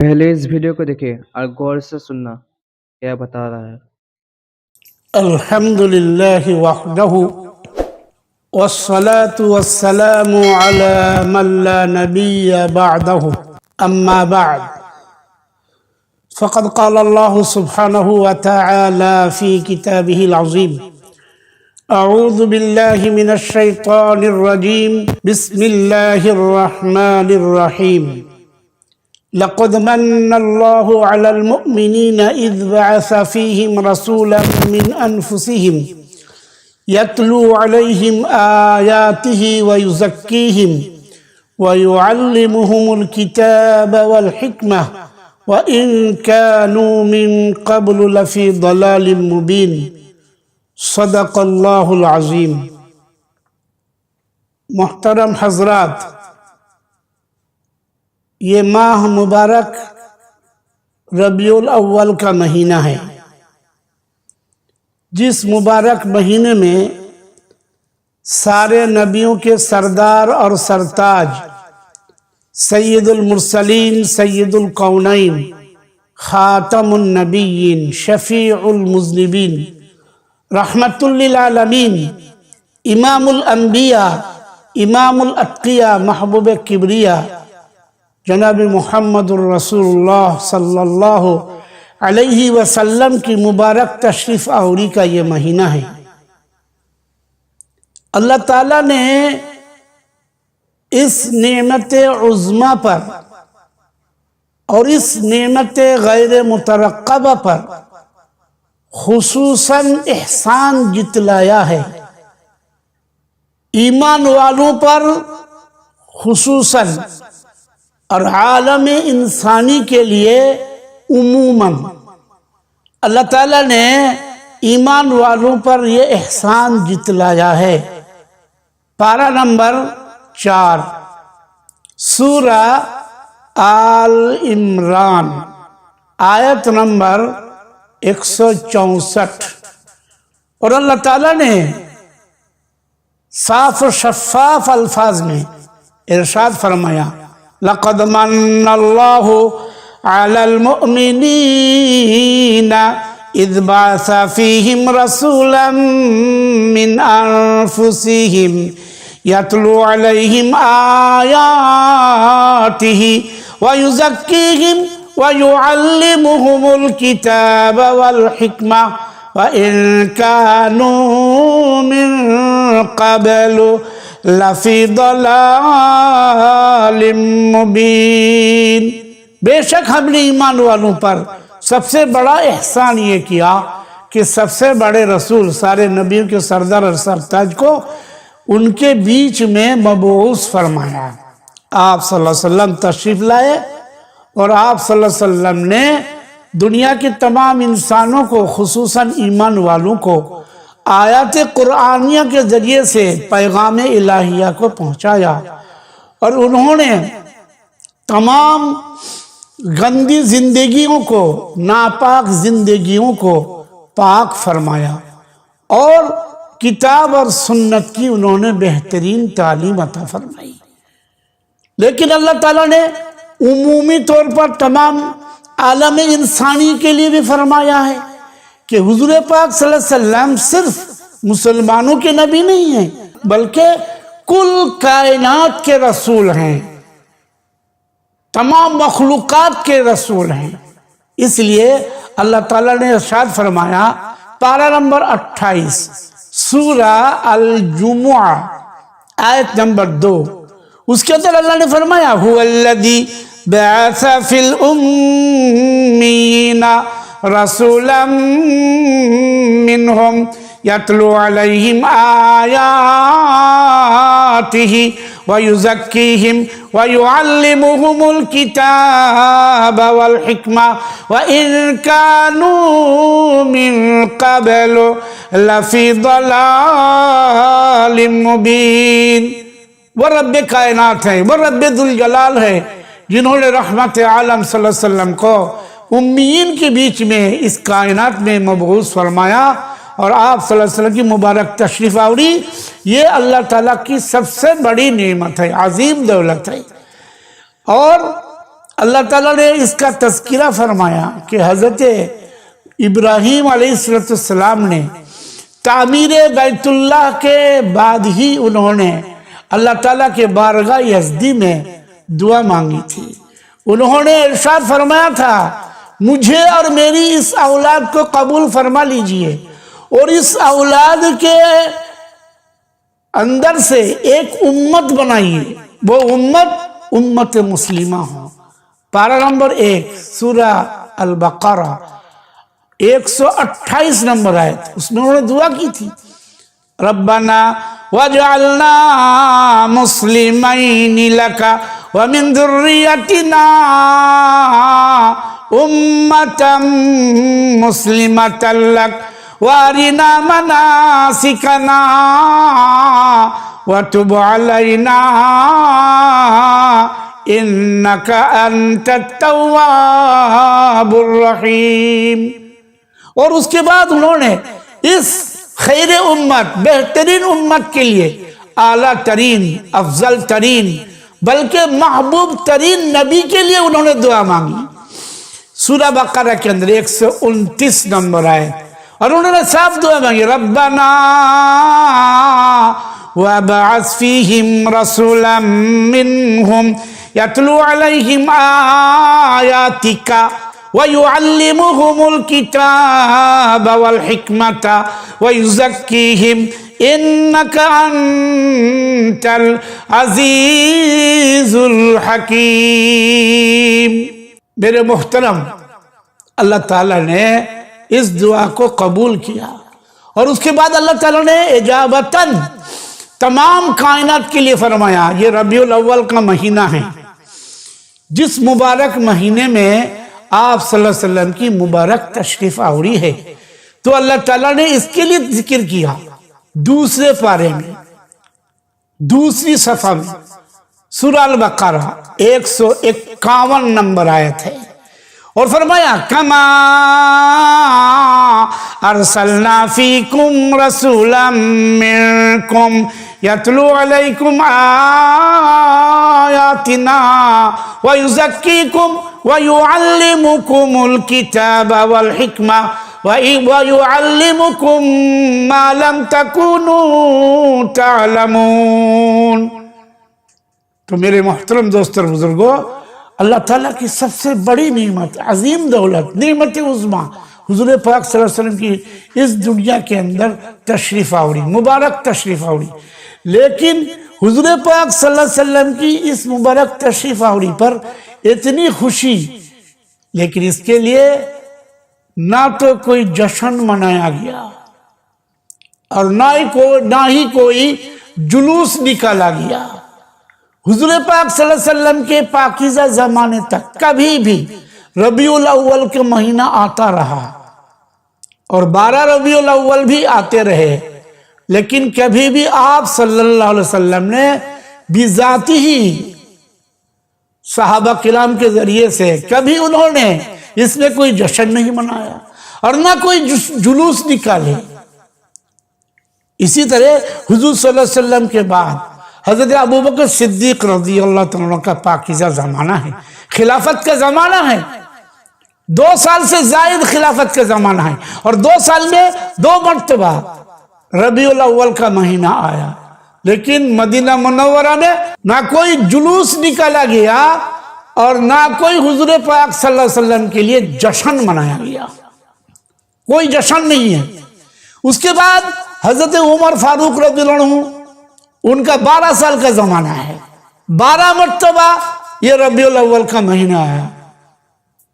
پہلے اس ویڈیو کو دیکھیں اور غور سے سننا کیا بتا رہا ہے۔ الحمد لله وحده والصلاة والسلام على من لا نبي بعده أما بعد فقد قال الله سبحانه وتعالى في كتابه العظيم أعوذ بالله من الشيطان الرجيم بسم الله الرحمن الرحيم لقد من الله على المؤمنين إذ بعث فيهم رسولا من أنفسهم يتلو عليهم آياته ويزكيهم ويعلمهم الكتاب والحكمة وإن كانوا من قبل لفي ضلال مبين صدق الله العظيم۔ محترم حضرات، یہ ماہ مبارک ربیع الاول کا مہینہ ہے، جس مبارک مہینے میں سارے نبیوں کے سردار اور سرتاج سید المرسلین، سید الکونین، خاتم النبیین، شفیع المذنبین، رحمت للعالمین، امام الانبیاء، امام الاتقیاء، محبوب کبریا جناب محمد الرسول اللہ صلی اللہ علیہ وسلم کی مبارک تشریف آوری کا یہ مہینہ ہے۔ اللہ تعالیٰ نے اس نعمت عظمیٰ پر اور اس نعمت غیر مترقبہ پر خصوصاً احسان جتلایا ہے، ایمان والوں پر خصوصاً اور عالم انسانی کے لیے عموماً اللہ تعالیٰ نے ایمان والوں پر یہ احسان جتلایا ہے۔ پارہ نمبر 4 سورہ آل عمران آیت نمبر 164، اور اللہ تعالیٰ نے صاف و شفاف الفاظ میں ارشاد فرمایا، لقد من اللہ علی المؤمنین اذ بعث فیہم رسولا من انفسہم یتلو علیہم آیاتہ ویزکیہم ویعلمہم الکتاب والحکمہ وَإِن كَانُوا مِن قَبْلُ لَفِي ضَلَالٍ مُبِينٍ۔ بے شک ہم نے ایمان والوں پر سب سے بڑا احسان یہ کیا کہ سب سے بڑے رسول، سارے نبیوں کے سردار اور سرتاج کو ان کے بیچ میں مبعوث فرمایا۔ آپ صلی اللہ علیہ وسلم تشریف لائے اور آپ صلی اللہ علیہ وسلم نے دنیا کے تمام انسانوں کو، خصوصاً ایمان والوں کو، آیات قرآنیہ کے ذریعے سے پیغام الہیہ کو پہنچایا، اور انہوں نے تمام گندی زندگیوں کو، ناپاک زندگیوں کو پاک فرمایا، اور کتاب اور سنت کی انہوں نے بہترین تعلیم عطا فرمائی۔ لیکن اللہ تعالیٰ نے عمومی طور پر تمام عالم انسانی کے لیے بھی فرمایا ہے کہ حضور پاک صلی اللہ علیہ وسلم صرف مسلمانوں کے نبی نہیں ہیں، بلکہ کل کائنات کے رسول ہیں، تمام مخلوقات کے رسول ہیں۔ اس لیے اللہ تعالیٰ نے ارشاد فرمایا، پارہ نمبر 28 سورہ الجمعہ آیت نمبر 2، اس کے اندر اللہ نے فرمایا، هو الذی بعث فی الأمین رسولا منہم یتلو علیہم آیاتہ ویزکیہم ویعلمہم الکتاب والحکمہ وإن كانوا من قبل لفی ضلال مبین۔ وہ رب کائنات ہیں، وہ رب ذوالجلال ہے، جنہوں نے رحمت عالم صلی اللہ علیہ وسلم کو امیین کے بیچ میں اس کائنات میں مبعوث فرمایا، اور آپ صلی اللہ علیہ وسلم کی مبارک تشریف آوری یہ اللہ تعالیٰ کی سب سے بڑی نعمت ہے، عظیم دولت ہے۔ اور اللہ تعالیٰ نے اس کا تذکرہ فرمایا کہ حضرت ابراہیم علیہ السلام نے تعمیر بیت اللہ کے بعد ہی انہوں نے اللہ تعالیٰ کے بارگاہ یزدی میں دعا مانگی تھی. انہوں نے ارشاد فرمایا تھا مجھے اور میری اس اولاد کو قبول فرما لیجئے اور اس اولاد کے اندر سے ایک امت بنائیے، وہ امت مسلمہ ہو. پارہ نمبر 1 سورہ البقرہ 128 نمبر آیت، اس میں انہوں نے دعا کی تھی ربنا وجعلنا مسلمین لک ومن ذریتنا امتا مسلمتا لک وارنا مناسکنا وتب علینا انک انت التواب الرحیم. اور اس کے بعد انہوں نے اس خیر امت، بہترین امت کے لیے اعلیٰ ترین، افضل ترین، بلکہ محبوب ترین نبی کے لیے انہوں نے دعا مانگی. سورہ بقرہ کے اندر 129 نمبر آئے اور انہوں نے صاف دعا مانگی ربنا وابعث فیہم رسولا منہم یتلو علیہم آیاتک وَيُعَلِّمُهُمُ الْكِتَابَ وَالْحِكْمَةَ وَيُزَكِّيهِمْ إِنَّكَ أَنْتَ الْعَزِيزُ الْحَكِيمُ. میرے محترم، اللہ تعالیٰ نے اس دعا کو قبول کیا اور اس کے بعد اللہ تعالیٰ نے اجابتاً تمام کائنات کے لیے فرمایا. یہ ربیع الاول کا مہینہ ہے، جس مبارک مہینے میں آپ صلی اللہ علیہ وسلم کی مبارک تشریف آوری ہے، تو اللہ تعالیٰ نے اس کے لیے ذکر کیا دوسرے پارے میں، دوسری صفحہ میں، سورہ البقرہ 151 نمبر آیت ہے، اور فرمایا کما ارسلنا فیکم رسولا منکم یتلو علیکم آیاتنا ویزکیکم وَيُعَلِّمُكُمُ الْكِتَابَ وَالْحِكْمَةَ وَيُعَلِّمُكُم مَّا لَمْ تَكُونُوا تَعْلَمُونَ. تو میرے محترم دوست اور بزرگوں، اللہ تعالیٰ کی سب سے بڑی نعمت، عظیم دولت، نعمت عظمیٰ حضور پاک صلی اللہ علیہ وسلم کی اس دنیا کے اندر تشریف آوری، مبارک تشریف آوری. لیکن حضور پاک صلی اللہ علیہ وسلم کی اس مبارک تشریف آوری پر اتنی خوشی، لیکن اس کے لیے نہ تو کوئی جشن منایا گیا اور نہ ہی کوئی جلوس نکالا گیا. حضور پاک صلی اللہ علیہ وسلم کے پاکیزہ زمانے تک کبھی بھی ربیع الاول کا مہینہ آتا رہا اور 12 ربیع الاول بھی آتے رہے، لیکن کبھی بھی آپ صلی اللہ علیہ وسلم نے بذاتی ہی صحابہ کرام کے ذریعے سے کبھی انہوں نے اس میں کوئی جشن نہیں منایا اور نہ کوئی جلوس نکالے. اسی طرح حضور صلی اللہ علیہ وسلم کے بعد حضرت ابوبکر صدیق رضی اللہ تعالیٰ کا پاکیزہ زمانہ ہے، خلافت کا زمانہ ہے، 2 سال سے زائد خلافت کا زمانہ ہے، اور 2 سال میں 2 مرتبہ ربیع الاول کا مہینہ آیا، لیکن مدینہ منورہ میں نہ کوئی جلوس نکالا گیا اور نہ کوئی حضور پاک صلی اللہ علیہ وسلم کے لیے جشن منایا گیا، کوئی جشن نہیں ہے. اس کے بعد حضرت عمر فاروق رضی اللہ عنہ، ان کا 12 سال کا زمانہ ہے، 12 مرتبہ یہ ربیع الاول کا مہینہ آیا.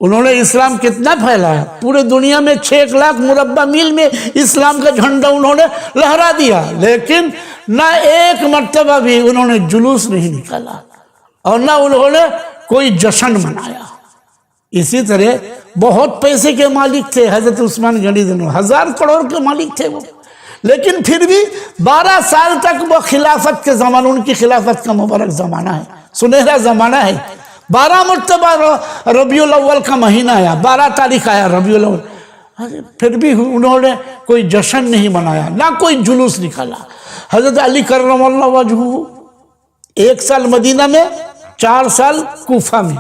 انہوں نے اسلام کتنا پھیلایا، پورے دنیا میں 6 لاکھ مربع میل میں اسلام کا جھنڈا انہوں نے لہرا دیا، لیکن نہ ایک مرتبہ بھی انہوں نے جلوس نہیں نکالا اور نہ انہوں نے کوئی جشن منایا. اسی طرح بہت پیسے کے مالک تھے حضرت عثمان غنی رضی اللہ عنہ، 1000 کروڑ کے مالک تھے وہ، لیکن پھر بھی 12 سال تک وہ خلافت کے زمانہ، ان کی خلافت کا مبارک زمانہ ہے، سنہرا زمانہ ہے. 12 مرتبہ ربیع الاول کا مہینہ آیا، 12 تاریخ آیا ربیع الاول، پھر بھی انہوں نے کوئی جشن نہیں منایا، نہ کوئی جلوس نکالا. حضرت علی کرم اللہ وجہہ 1 سال مدینہ میں، 4 سال کوفہ میں،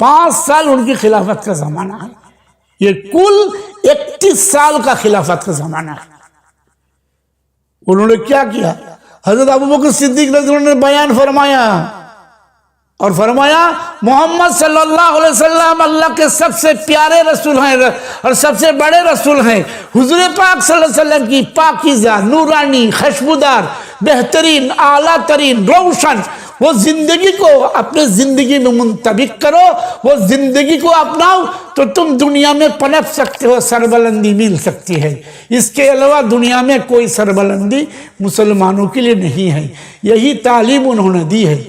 5 سال ان کی خلافت کا زمانہ ہے. یہ کل 31 سال کا خلافت کا زمانہ ہے. انہوں نے کیا کیا؟ حضرت ابوبکر صدیق رضی اللہ عنہ نے بیان فرمایا اور فرمایا محمد صلی اللہ علیہ وسلم اللہ کے سب سے پیارے رسول ہیں اور سب سے بڑے رسول ہیں. حضور پاک صلی اللہ علیہ وسلم کی پاکیزہ، نورانی، خوشبودار، بہترین، اعلیٰ ترین، روشن وہ زندگی کو اپنے زندگی میں منطبق کرو، وہ زندگی کو اپناؤ تو تم دنیا میں پنپ سکتے ہو، سربلندی مل سکتی ہے. اس کے علاوہ دنیا میں کوئی سربلندی مسلمانوں کے لیے نہیں ہے. یہی تعلیم انہوں نے دی ہے.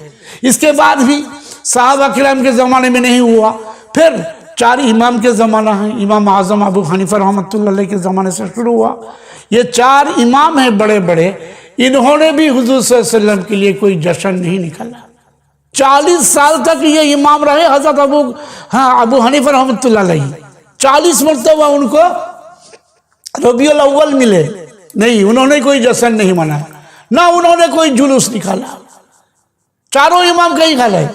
اس کے بعد بھی صحابہ کرام کے زمانے میں نہیں ہوا. پھر 4 امام کے زمانہ ہیں. امام اعظم ابو حنیفہ رحمۃ اللہ علیہ کے زمانے سے شروع ہوا. یہ 4 امام ہیں بڑے بڑے. انہوں نے بھی حضور صلی اللہ علیہ وسلم کے لیے کوئی جشن نہیں نکالا. 40 سال تک یہ امام رہے حضرت ابو حنیفہ رحمۃ اللہ علیہ. 40 مرتبہ ان کو ربیع الاول ملے. نہیں، انہوں نے کوئی جشن نہیں منایا، نہ انہوں نے کوئی جلوس نکالا. 4 امام کا ہی حال ہے.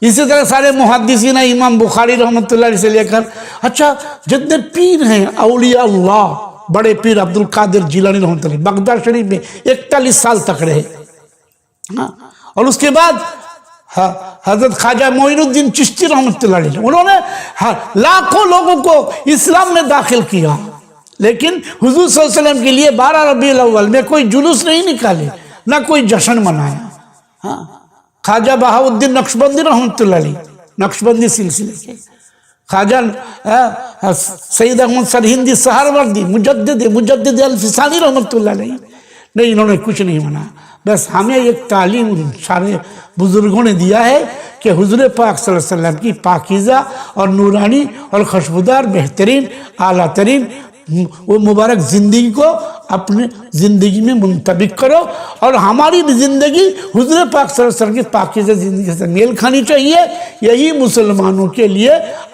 اسی طرح سارے محدثین، امام بخاری رحمۃ اللہ علیہ سے لے کر اچھا جتنے پیر ہیں اولیاء اللہ، بڑے پیر عبد القادر جیلانی رحمۃ اللہ بغداد شریف میں 41 سال تک رہے. اور اس کے بعد حضرت خواجہ معین الدین چشتی رحمۃ اللہ علیہ، انہوں نے لاکھوں لوگوں کو اسلام میں داخل کیا. لیکن حضور صلی اللہ علیہ وسلم کے لیے 12 ربیع الاول میں کوئی جلوس نہیں نکالے، نہ کوئی جشن منایا. خواجہ بہاؤالدین نقشبندی رحمۃ اللہ علیہ، نقشبندی سلسلے کے خواجہ سید احمد سرہندی سہروردی مجدد الفسانی رحمۃ اللہ علیہ، نہیں، انہوں نے کچھ نہیں منایا. بس ہمیں ایک تعلیم سارے بزرگوں نے دیا ہے کہ حضور پاک صلی اللہ علیہ وسلم کی پاکیزہ اور نورانی اور خوشبودار، بہترین، اعلیٰ ترین وہ مبارک زندگی کو اپنے زندگی میں منطبق کرو. اور ہماری زندگی حضور پاک صلی اللہ علیہ وسلم کی پاکیزہ زندگی سے میل کھانی چاہیے. یہی مسلمانوں کے لیے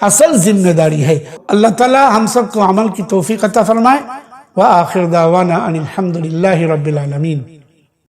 اصل ذمہ داری ہے. اللہ تعالی ہم سب کو عمل کی توفیق عطا فرمائے. وآخر دعوانا ان الحمد للہ رب العالمین.